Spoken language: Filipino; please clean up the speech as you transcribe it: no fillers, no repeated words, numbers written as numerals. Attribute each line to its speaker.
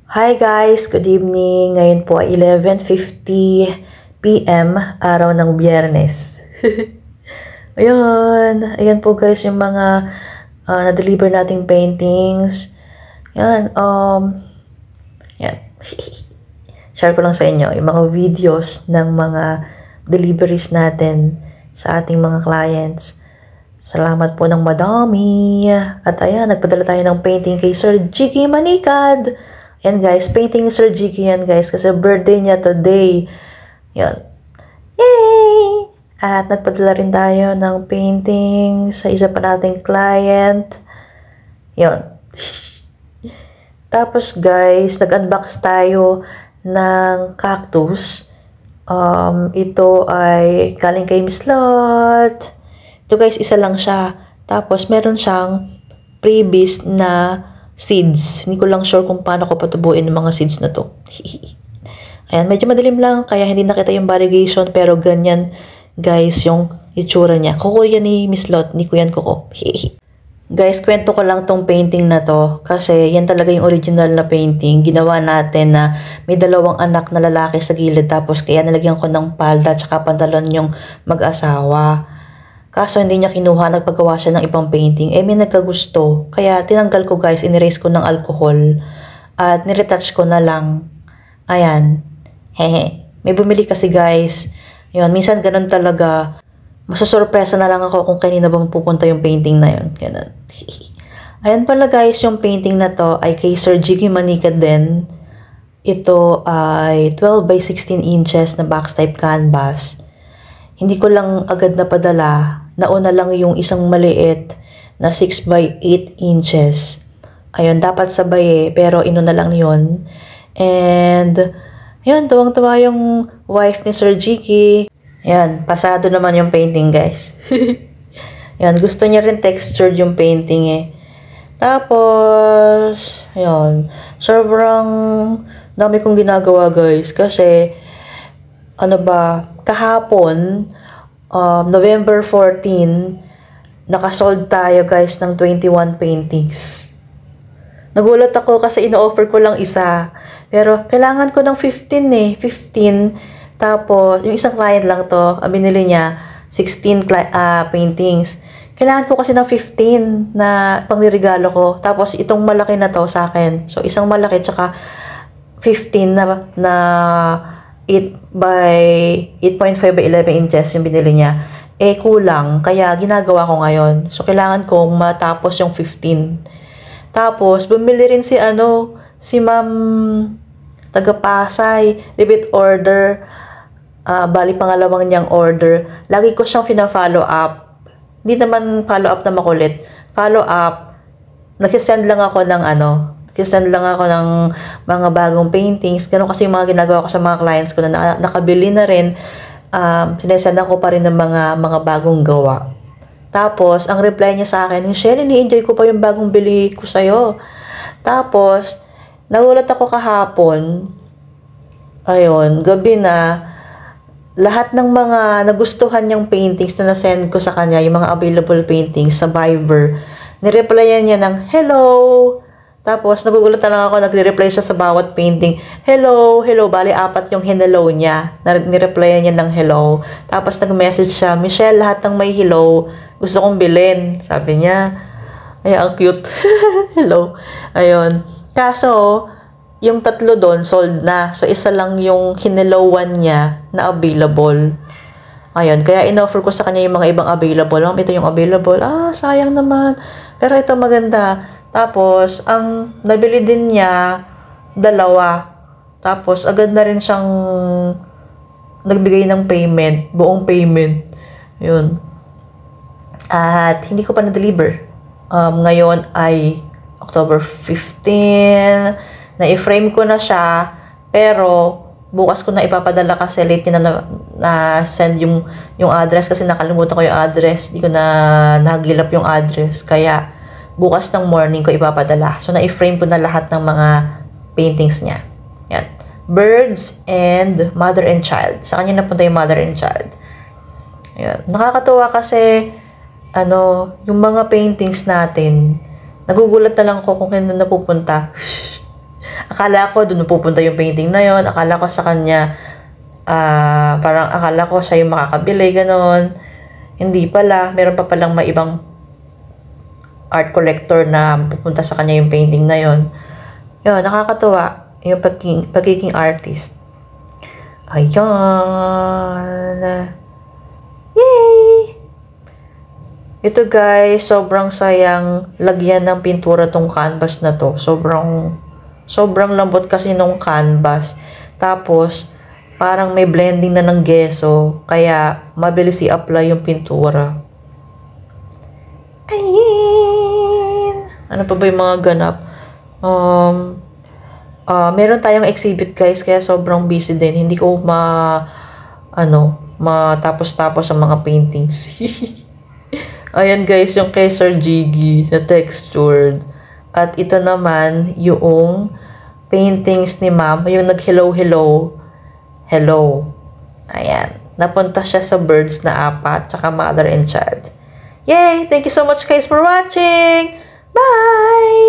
Speaker 1: Hi guys, good evening. Ngayon po ay 11:50 PM, araw ng Biyernes. Ayan po guys yung mga na-deliver nating paintings. Yan. Share ko lang sa inyo yung mga videos ng mga deliveries natin sa ating mga clients. Salamat po ng madami. At ayan, nagpadala tayo ng painting kay Sir Jiggy Manikad. Yan guys, painting ni Sir Jiggy yan guys kasi birthday niya today. Yan. Yay! At nagpadala rin tayo ng painting sa isa pa nating client. Yan. Tapos guys, nag-unbox tayo ng cactus. Ito ay galing kay Miss Lot. Ito guys, isa lang siya. Tapos meron siyang freebies na seeds. Hindi ko lang sure kung paano ko patubuin yung mga seeds na to. Ayan, medyo madilim lang kaya hindi nakita yung variegation pero ganyan guys yung itsura niya. Kuko yan ni Miss Lot, hindi ko yan kuko. Guys, kwento ko lang tong painting na to kasi yan talaga yung original na painting. Ginawa natin na may dalawang anak na lalaki sa gilid tapos kaya nalagyan ko ng palda tsaka pantalon yung mag-asawa. Kaso hindi niya kinuha, nagpagawa siya ng ibang painting. May nagkagusto. Kaya tinanggal ko guys, inerase ko ng alcohol. At niretouch ko na lang. Ayan. Hehe. May bumili kasi guys. Yun, minsan ganun talaga. Masusurpresa na lang ako kung kanina ba pupunta yung painting na yun. Ganun. Ayan pala guys, yung painting na to ay kay Sir Jiggy Manikad din. Ito ay 12 by 16 inches na box type canvas. Hindi ko lang agad napadala. Nauna lang yung isang maliit na 6 by 8 inches. Ayun, dapat sabay pero inuna lang yun. And, yun, tuwang-tuwa yung wife ni Sir Jiggy. Yan, pasado naman yung painting guys. Yan, gusto niya rin textured yung painting eh. Tapos, yun, sobrang dami kong ginagawa guys. Kasi, kahapon, November 14, nakasold tayo guys ng 21 paintings. Nagulat ako kasi ino-offer ko lang isa. Pero kailangan ko ng 15 15. Tapos, yung isang client lang to, binili niya 16 paintings. Kailangan ko kasi ng 15 na pangregalo ko. Tapos, itong malaki na to sa akin. So, isang malaki tsaka 15 na 8 by 8.5 by 11 inches yung binili niya. Kulang. Kaya ginagawa ko ngayon. So, kailangan kong matapos yung 15. Tapos, bumili rin si Ma'am Tagapasay. Repeat order. Bali, pangalawang niyang order. Lagi ko siyang fina-follow up. Hindi naman follow up na makulit. Follow up. Nagsisend lang ako ng Kisend lang ako ng mga bagong paintings. Ganun kasi yung mga ginagawa ko sa mga clients ko na nakabili na rin. Sinesendan ko pa rin ng mga bagong gawa. Tapos, ang reply niya sa akin, Michelle, ini-enjoy ko pa yung bagong bili ko sa'yo. Tapos, nagulat ako kahapon. Ayun, gabi na. Lahat ng mga nagustuhan niyang paintings na nasend ko sa kanya, yung mga available paintings sa Viber, nireplyan niya ng, hello! Tapos, nagugulat na lang ako, nagre-reply siya sa bawat painting. Hello, hello. Bali, 4 yung hello niya. Nireplyan niya ng hello. Tapos, nag-message siya, Michelle, lahat ng may hello, gusto kong bilhin. Sabi niya. Ay, ang cute. Hello. Ayun. Kaso, yung 3 doon, sold na. So, isa lang yung hinelowan niya na available. Ayun. Kaya, in-offer ko sa kanya yung mga ibang available. Ito yung available. Sayang naman. Pero ito maganda. Tapos, ang nabili din niya, 2. Tapos, agad na rin siyang nagbigay ng payment, buong payment. Yun. At, hindi ko pa na-deliver. Ngayon ay October 15. Na-frame ko na siya, pero bukas ko na ipapadala kasi late niya na send yung address kasi nakalimutan ko yung address. Hindi ko na nagilap yung address. Kaya, bukas ng morning ko ipapadala. So, na-frame ko na lahat ng mga paintings niya. Yan. Birds and Mother and Child. Sa kanya napunta yung Mother and Child. Yan. Nakakatuwa kasi, yung mga paintings natin, nagugulat na lang ako kung kailan napupunta. Akala ko doon pupunta yung painting na yon. Akala ko sa kanya, parang akala ko siya yung makakabili, ganon. Hindi pala, meron pa palang may ibang art collector na pupunta sa kanya yung painting na yon. Yun, nakakatuwa yung pagiging artist. Ayan. Yay! Ito guys, sobrang sayang lagyan ng pintura tong canvas na to. Sobrang lambot kasi nung canvas. Tapos, parang may blending na ng gesso. Kaya, mabilis i-apply yung pintura. Ayan! Ano pa ba yung mga ganap? Meron tayong exhibit guys, kaya sobrang busy din. Hindi ko matapos-tapos ang mga paintings. Ayan guys, yung kay Sir Jiggy na textured. At ito naman, yung paintings ni ma'am, yung nag-hello. Ayan. Napunta siya sa birds na 4, tsaka mother and child. Yay! Thank you so much guys for watching! Bye!